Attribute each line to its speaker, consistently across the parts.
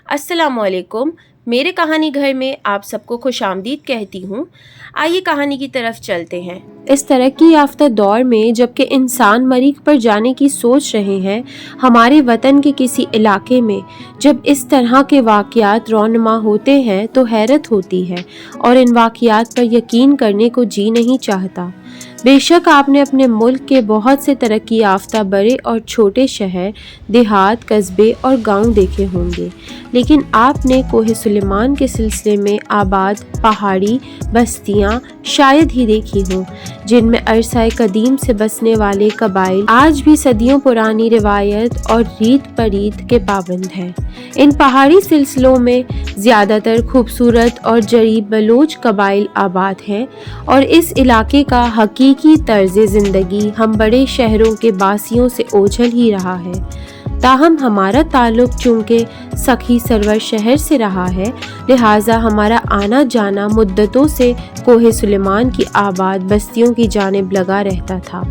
Speaker 1: अस्सलाम वालेकुम। मेरे कहानी घर में आप सबको खुशामदीद कहती हूँ। आइए कहानी की तरफ चलते हैं। इस तरक्की याफ्ता दौर में जबकि इंसान मरीख पर जाने की सोच रहे हैं, हमारे वतन के किसी इलाके में जब इस तरह के वाक़यात रौनमा होते हैं तो हैरत होती है और इन वाक़यात पर यकीन करने को जी नहीं चाहता। बेशक आपने अपने मुल्क के बहुत से तरक्की याफ्ता बड़े और छोटे शहर, देहात, कस्बे और गांव देखे होंगे, लेकिन आपने कोहे सुलेमान के सिलसिले में आबाद पहाड़ी बस्तियां शायद ही देखी हों, जिनमें अरसा कदीम से बसने वाले कबाइल आज भी सदियों पुरानी रिवायत और रीत परीत के पाबंद हैं। इन पहाड़ी सिलसिलों में ज़्यादातर खूबसूरत और जरीब बलोच कबाइल आबाद हैं और इस इलाके का हकीकी तर्ज ज़िंदगी हम बड़े शहरों के बासियों से ओझल ही रहा है। ताहम हमारा ताल्लुक़ चूँकि सखी सरवर शहर से रहा है, लिहाजा हमारा आना जाना मुद्दतों से कोहे सुलेमान की आबाद बस्तियों की जानिब लगा रहता था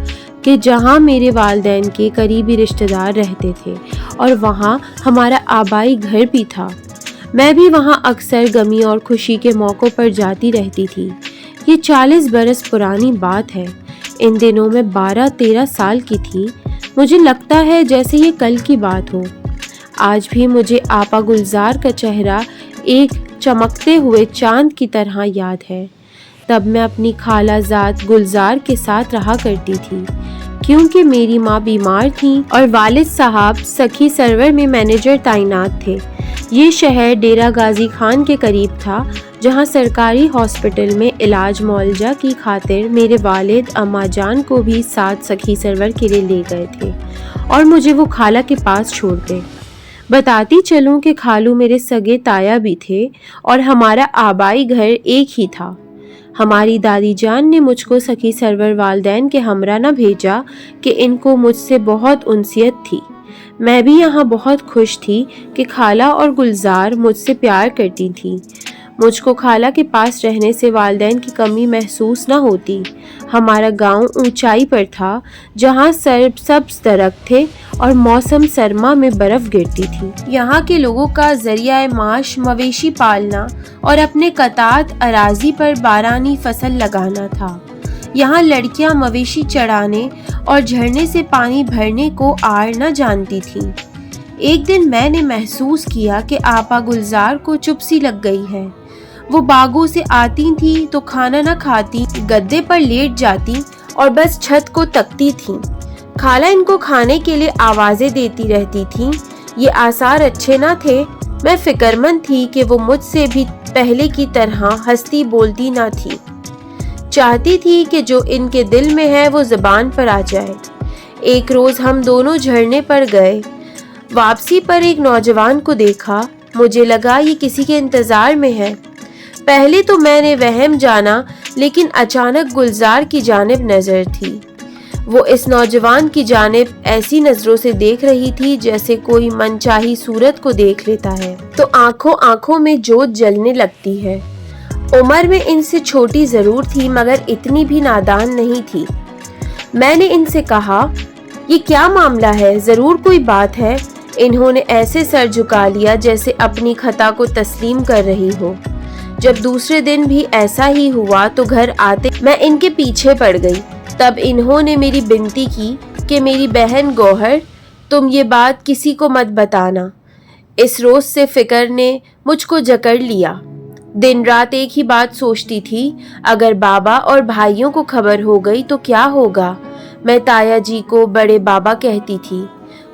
Speaker 1: कि जहाँ मेरे वालिदैन के करीबी रिश्तेदार रहते थे और वहाँ हमारा आबाई घर भी था। मैं भी वहाँ अक्सर गमी और खुशी के मौक़ों पर जाती रहती थी। ये 40 बरस पुरानी बात है। इन दिनों में 12-13 साल की थी। मुझे लगता है जैसे ये कल की बात हो। आज भी मुझे आपा गुलजार का चेहरा एक चमकते हुए चांद की तरह याद है। तब मैं अपनी खालाजाद गुलजार के साथ रहा करती थी, क्योंकि मेरी माँ बीमार थी और वालिद साहब सखी सरवर में मैनेजर तैनात थे। ये शहर डेरा गाजी खान के करीब था, जहाँ सरकारी हॉस्पिटल में इलाज मुआवजा की खातिर मेरे वालिद अम्मा जान को भी साथ सखी सरवर के लिए ले गए थे और मुझे वो खाला के पास छोड़ गए। बताती चलूँ कि खालू मेरे सगे ताया भी थे और हमारा आबाई घर एक ही था। हमारी दादी जान ने मुझको सखी सरवर वालदैन के हमरा न भेजा कि इनको मुझसे बहुत उनसियत थी। मैं भी यहाँ बहुत खुश थी कि खाला और गुलजार मुझसे प्यार करती थी। मुझको खाला के पास रहने से वालदैन की कमी महसूस न होती। हमारा गांव ऊंचाई पर था, जहाँ सब्ज़ दरख्त थे और मौसम सरमा में बर्फ़ गिरती थी। यहाँ के लोगों का ज़रिया माश मवेशी पालना और अपने कतात अराजी पर बारानी फसल लगाना था। यहाँ लड़कियाँ मवेशी चढ़ाने और झरने से पानी भरने को आड़ न जानती थीं। एक दिन मैंने महसूस किया कि आपा गुलजार को चुप्सी लग गई है। वो बागों से आती थी तो खाना न खाती, गद्दे पर लेट जाती और बस छत को तकती थीं। खाला इनको खाने के लिए आवाज़ें देती रहती थीं। ये आसार अच्छे न थे। मैं फिक्रमंद थी कि वो मुझसे भी पहले की तरह हंसती बोलती न थी। चाहती थी कि जो इनके दिल में है वो ज़बान पर आ जाए। एक रोज़ हम दोनों झरने पर गए। वापसी पर एक नौजवान को देखा। मुझे लगा ये किसी के इंतज़ार में है। पहले तो मैंने वहम जाना, लेकिन अचानक गुलजार की जानिब नज़र थी। वो इस नौजवान की जानिब ऐसी नज़रों से देख रही थी जैसे कोई मनचाही सूरत को देख लेता है तो आंखों आंखों में जोत जलने लगती है। उम्र में इनसे छोटी ज़रूर थी, मगर इतनी भी नादान नहीं थी। मैंने इनसे कहा, ये क्या मामला है, ज़रूर कोई बात है। इन्होंने ऐसे सर झुका लिया जैसे अपनी खता को तस्लीम कर रही हो। जब दूसरे दिन भी ऐसा ही हुआ तो घर आते मैं इनके पीछे पड़ गई। तब इन्होंने मेरी विनती की कि मेरी बहन गौहर, तुम ये बात किसी को मत बताना। इस रोज़ से फ़िक्र ने मुझको जकड़ लिया। दिन रात एक ही बात सोचती थी, अगर बाबा और भाइयों को खबर हो गई तो क्या होगा। मैं ताया जी को बड़े बाबा कहती थी।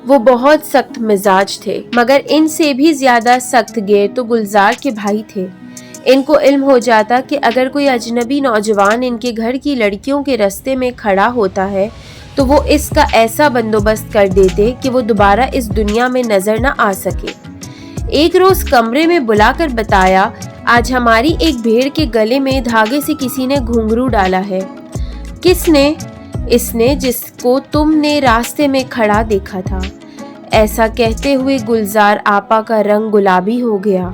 Speaker 1: वो बहुत सख्त मिजाज थे, मगर इनसे भी ज़्यादा सख्त गैर तो गुलजार के भाई थे। इनको इल्म हो जाता कि अगर कोई अजनबी नौजवान इनके घर की लड़कियों के रास्ते में खड़ा होता है तो वो इसका ऐसा बंदोबस्त कर देते कि वो दोबारा इस दुनिया में नज़र न आ सके। एक रोज़ कमरे में बुलाकर बताया, आज हमारी एक भेड़ के गले में धागे से किसी ने घुंघरू डाला है। किसने? इसने जिसको तुमने रास्ते में खड़ा देखा था। ऐसा कहते हुए गुलजार आपा का रंग गुलाबी हो गया।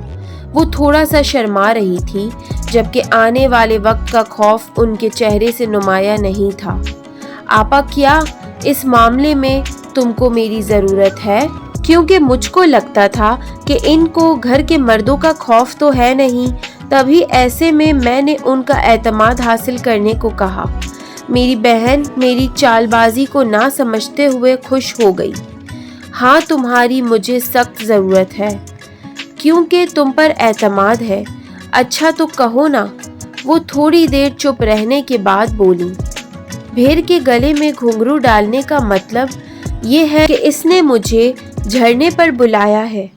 Speaker 1: वो थोड़ा सा शर्मा रही थी, जबकि आने वाले वक्त का खौफ उनके चेहरे से नुमाया नहीं था। आपा, क्या इस मामले में तुमको मेरी ज़रूरत है? क्योंकि मुझको लगता था कि इनको घर के मर्दों का खौफ तो है नहीं। तभी ऐसे में मैंने उनका एतमाद हासिल करने को कहा। मेरी बहन मेरी चालबाजी को ना समझते हुए खुश हो गई। हाँ, तुम्हारी मुझे सख्त ज़रूरत है, क्योंकि तुम पर एतमाद है। अच्छा तो कहो ना। वो थोड़ी देर चुप रहने के बाद बोली, भेड़ के गले में घुंघरू डालने का मतलब ये है कि इसने मुझे झरने पर बुलाया है।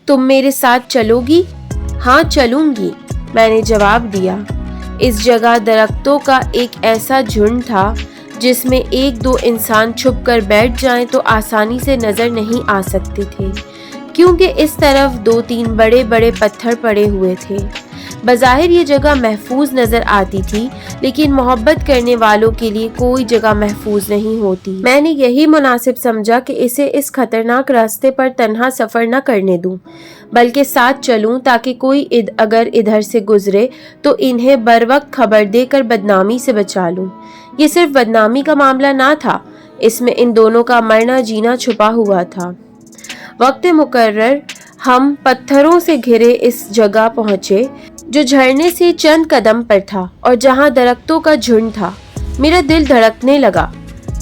Speaker 1: तुम मेरे साथ चलोगी? हाँ चलूंगी, मैंने जवाब दिया। इस जगह दरख्तों का एक ऐसा झुंड था जिसमें एक दो इंसान छुप कर बैठ जाएं तो आसानी से नजर नहीं आ सकते थे, क्योंकि इस तरफ 2-3 बड़े बड़े पत्थर पड़े हुए थे। बज़ाहिर ये जगह महफूज नजर आती थी, लेकिन मोहब्बत करने वालों के लिए कोई जगह महफूज नहीं होती। मैंने यही मुनासिब समझा कि इसे इस खतरनाक रास्ते पर तन्हा सफ़र न करने दूं, बल्कि साथ चलूं ताकि कोई अगर इधर से गुजरे तो इन्हें बर वक्त खबर देकर बदनामी से बचा लूं। ये सिर्फ बदनामी का मामला ना था, इसमें इन दोनों का मरना जीना छुपा हुआ था। वक्त मुकर्रर हम पत्थरों से घिरे इस जगह पहुंचे जो झरने से चंद कदम पर था और जहां दरख्तों का झुंड था। मेरा दिल धड़कने लगा।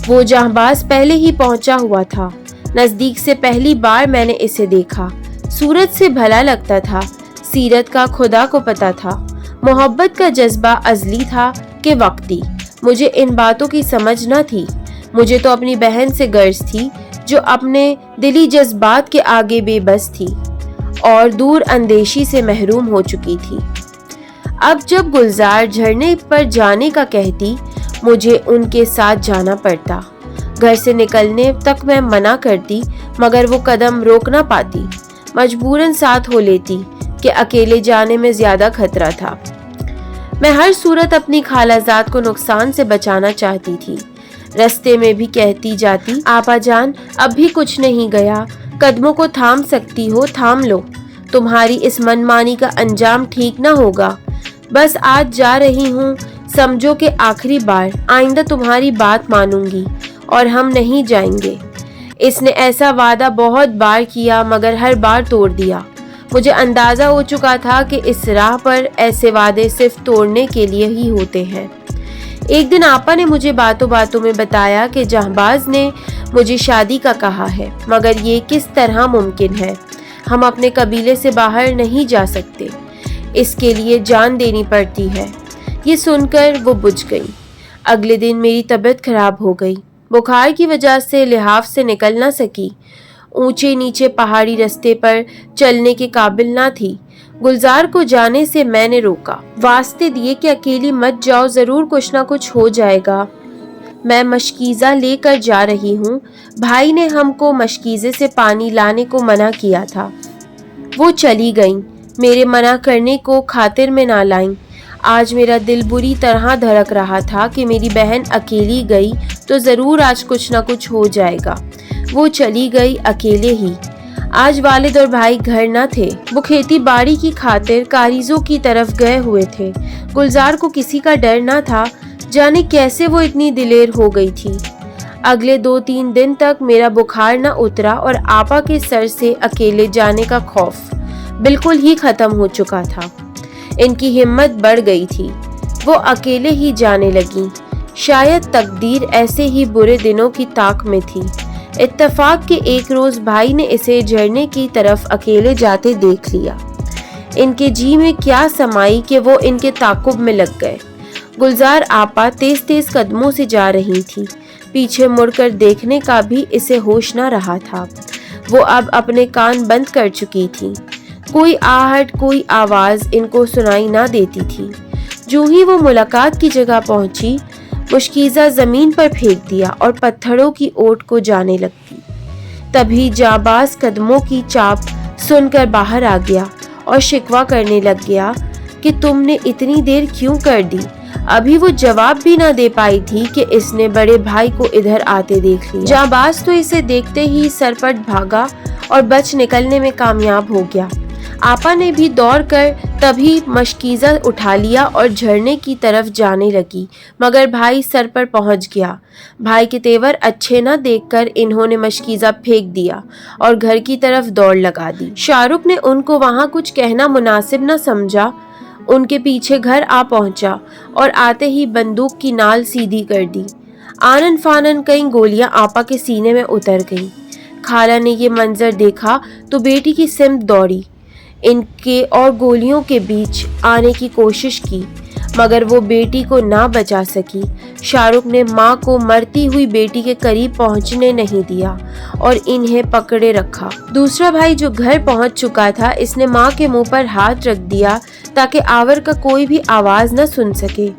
Speaker 1: वो जहांबाज पहले ही पहुंचा हुआ था। नजदीक से पहली बार मैंने इसे देखा। सूरत से भला लगता था, सीरत का खुदा को पता था। मोहब्बत का जज्बा अजली था कि वक्ती। मुझे इन बातों की समझ न थी। मुझे तो अपनी बहन से गर्ज थी जो अपने दिली जज्बात के आगे बेबस थी और दूर अंदेशी से महरूम हो चुकी थी। अब जब गुलजार झरने पर जाने का कहती, मुझे उनके साथ जाना पड़ता। घर से निकलने तक मैं मना करती, मगर वो कदम रोक ना पाती। मजबूरन साथ हो लेती कि अकेले जाने में ज्यादा खतरा था। मैं हर सूरत अपनी खालाजाद को नुकसान से बचाना चाहती थी। रास्ते में भी कहती जाती, आपा जान अब भी कुछ नहीं गया, कदमों को थाम सकती हो थाम लो। तुम्हारी इस मनमानी का अंजाम ठीक ना होगा। बस आज जा रही हूँ, समझो कि आखिरी बार। आइंदा तुम्हारी बात मानूंगी और हम नहीं जाएंगे। इसने ऐसा वादा बहुत बार किया, मगर हर बार तोड़ दिया। मुझे अंदाजा हो चुका था कि इस राह पर ऐसे वादे सिर्फ तोड़ने के लिए ही होते हैं। एक दिन आपा ने मुझे बातों बातों में बताया कि जहांबाज ने मुझे शादी का कहा है, मगर ये किस तरह मुमकिन है? हम अपने कबीले से बाहर नहीं जा सकते, इसके लिए जान देनी पड़ती है। ये सुनकर वो बुझ गई। अगले दिन मेरी तबीयत खराब हो गई। बुखार की वजह से लिहाफ से निकल ना सकी। ऊंचे नीचे पहाड़ी रास्ते पर चलने के काबिल ना थी। गुलजार को जाने से मैंने रोका, वास्ते दिए कि अकेली मत जाओ, जरूर कुछ ना कुछ हो जाएगा। मैं मशकीज़ा लेकर जा रही हूँ। भाई ने हमको मशकीज़े से पानी लाने को मना किया था। वो चली गईं, मेरे मना करने को खातिर में ना लाईं। आज मेरा दिल बुरी तरह धड़क रहा था कि मेरी बहन अकेली गई तो ज़रूर आज कुछ ना कुछ हो जाएगा। वो चली गई अकेले ही। आज वालिद और भाई घर न थे। वो खेती बाड़ी की खातिर कारीजों की तरफ गए हुए थे। गुलजार को किसी का डर न था, जाने कैसे वो इतनी दिलेर हो गई थी। अगले 2-3 दिन तक मेरा बुखार न उतरा और आपा के सर से अकेले जाने का खौफ बिल्कुल ही खत्म हो चुका था। इनकी हिम्मत बढ़ गई थी। वो अकेले ही जाने लगी। शायद तकदीर ऐसे ही बुरे दिनों की ताक में थी। इत्तेफाक के एक रोज भाई ने इसे झरने की तरफ अकेले जाते देख लिया। इनके जी में क्या समाई कि वो इनके ताकुब में लग गए। गुलजार आपा तेज तेज कदमों से जा रही थी। पीछे मुड़कर देखने का भी इसे होश न रहा था। वो अब अपने कान बंद कर चुकी थी। कोई आहट, कोई आवाज इनको सुनाई ना देती थी। जो ही वो मुलाकात की जगह पहुंची, मुश्कीज़ा जमीन पर फेंक दिया और पत्थरों की ओट को जाने लगती। तभी जाबाज कदमों की चाप सुनकर बाहर आ गया और शिकवा करने लग गया कि तुमने इतनी देर क्यों कर दी। अभी वो जवाब भी ना दे पाई थी कि इसने बड़े भाई को इधर आते देख लिया। जाबाज तो इसे देखते ही सरपट भागा और बच निकलने में कामयाब हो गया। आपा ने भी दौड़कर तभी मशकीज़ा उठा लिया और झरने की तरफ जाने लगी, मगर भाई सर पर पहुंच गया। भाई के तेवर अच्छे न देखकर इन्होंने मशकीज़ा फेंक दिया और घर की तरफ दौड़ लगा दी। शाहरुख ने उनको वहां कुछ कहना मुनासिब न समझा, उनके पीछे घर आ पहुंचा और आते ही बंदूक की नाल सीधी कर दी। आनन फानन कई गोलियां आपा के सीने में उतर गईं। खाला ने ये मंजर देखा तो बेटी की सिमत दौड़ी, इनके और गोलियों के बीच आने की कोशिश की, मगर वो बेटी को ना बचा सकी। शाहरुख ने माँ को मरती हुई बेटी के करीब पहुंचने नहीं दिया और इन्हें पकड़े रखा। दूसरा भाई जो घर पहुंच चुका था, इसने माँ के मुंह पर हाथ रख दिया ताकि आवर का कोई भी आवाज न सुन सके।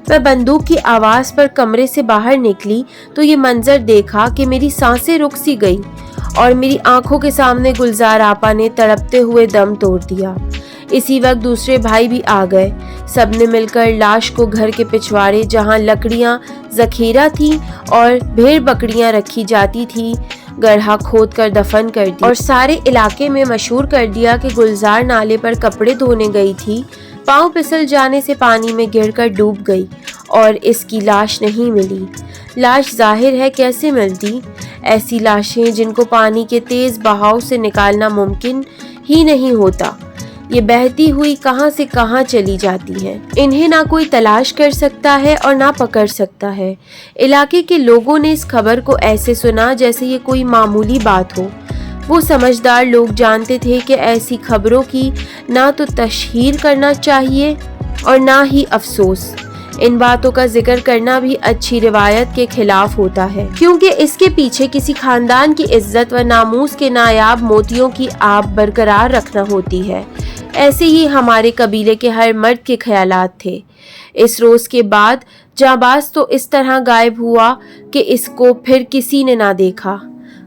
Speaker 1: मैं बंदूक की आवाज पर कमरे से बाहर निकली तो ये मंजर देखा कि मेरी सांसें रुक सी गई और मेरी आंखों के सामने गुलजार आपा ने तड़पते हुए दम तोड़ दिया। इसी वक्त दूसरे भाई भी आ गए। सबने मिलकर लाश को घर के पिछवाड़े, जहां लकड़ियां जखीरा थी और भेड़ बकरियां रखी जाती थी, गड्ढा खोद कर दफन कर दिया और सारे इलाके में मशहूर कर दिया कि गुलजार नाले पर कपड़े धोने गई थी, पांव फिसल जाने से पानी में गिरकर डूब गई और इसकी लाश नहीं मिली। लाश जाहिर है कैसे मिलती? ऐसी लाशें जिनको पानी के तेज बहाव से निकालना मुमकिन ही नहीं होता, ये बहती हुई कहां से कहां चली जाती हैं। इन्हें ना कोई तलाश कर सकता है और ना पकड़ सकता है। इलाके के लोगों ने इस खबर को ऐसे सुना जैसे ये कोई मामूली बात हो। वो समझदार लोग जानते थे कि ऐसी खबरों की ना तो तशहीर करना चाहिए और ना ही अफसोस। इन बातों का जिक्र करना भी अच्छी रिवायत के खिलाफ होता है, क्योंकि इसके पीछे किसी खानदान की इज्जत व नामूस के नायाब मोतियों की आब बरकरार रखना होती है। ऐसे ही हमारे कबीले के हर मर्द के ख्यालात थे। इस रोज के बाद जाबाज तो इस तरह गायब हुआ कि इसको फिर किसी ने ना देखा।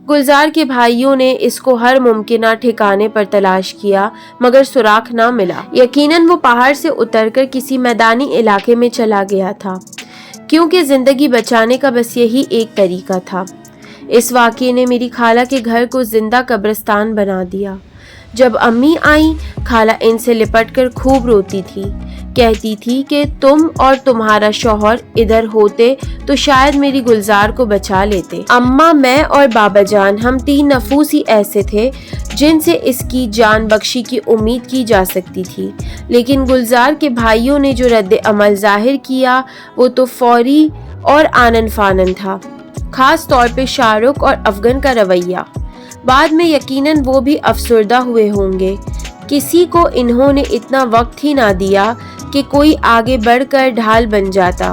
Speaker 1: गुलजार के भाइयों ने इसको हर मुमकिना ठिकाने पर तलाश किया, मगर सुराग ना मिला। यकीनन वो पहाड़ से उतरकर किसी मैदानी इलाके में चला गया था, क्योंकि जिंदगी बचाने का बस यही एक तरीका था। इस वाक़ये ने मेरी खाला के घर को जिंदा कब्रिस्तान बना दिया। जब अम्मी आई, खाला इनसे लिपटकर खूब रोती थी, कहती थी कि तुम और तुम्हारा शौहर इधर होते तो शायद मेरी गुलजार को बचा लेते। अम्मा, मैं और बाबा जान, हम 3 नफूस ही ऐसे थे जिनसे इसकी जान बख्शी की उम्मीद की जा सकती थी, लेकिन गुलजार के भाइयों ने जो रद्द अमल जाहिर किया वो तो फौरी और आनन फानन था, खास तौर पे शाहरुख और अफगन का रवैया। बाद में यकीनन वो भी अफसरदा हुए होंगे। किसी को इन्होंने इतना वक्त ही ना दिया कि कोई आगे बढ़कर ढाल बन जाता,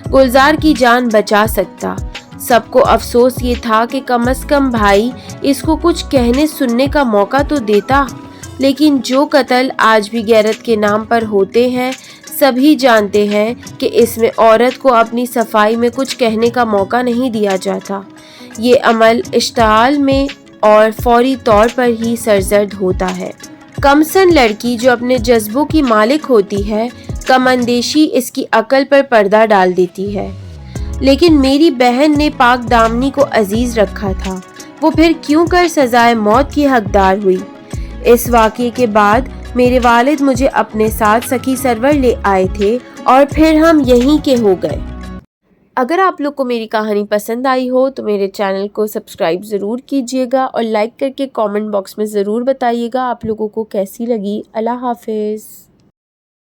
Speaker 1: गुलजार की जान बचा सकता। सबको अफसोस ये था कि कम से कम भाई इसको कुछ कहने सुनने का मौका तो देता, लेकिन जो कत्ल आज भी गैरत के नाम पर होते हैं, सभी जानते हैं कि इसमें औरत को अपनी सफाई में कुछ कहने का मौका नहीं दिया जाता। ये अमल इश्ताल में और फौरी तौर पर ही सरजर्द होता है। कमसन लड़की जो अपने जज्बों की मालिक होती है, कम अंदेशी इसकी अकल पर पर्दा डाल देती है। लेकिन मेरी बहन ने पाक दामनी को अजीज रखा था, वो फिर क्यों कर सजाए मौत की हकदार हुई। इस वाक़ये के बाद मेरे वालिद मुझे अपने साथ सखी सरवर ले आए थे और फिर हम यहीं के हो गए। अगर आप लोग को मेरी कहानी पसंद आई हो तो मेरे चैनल को सब्सक्राइब ज़रूर कीजिएगा और लाइक करके कमेंट बॉक्स में ज़रूर बताइएगा आप लोगों को कैसी लगी। अल्लाह हाफिज़।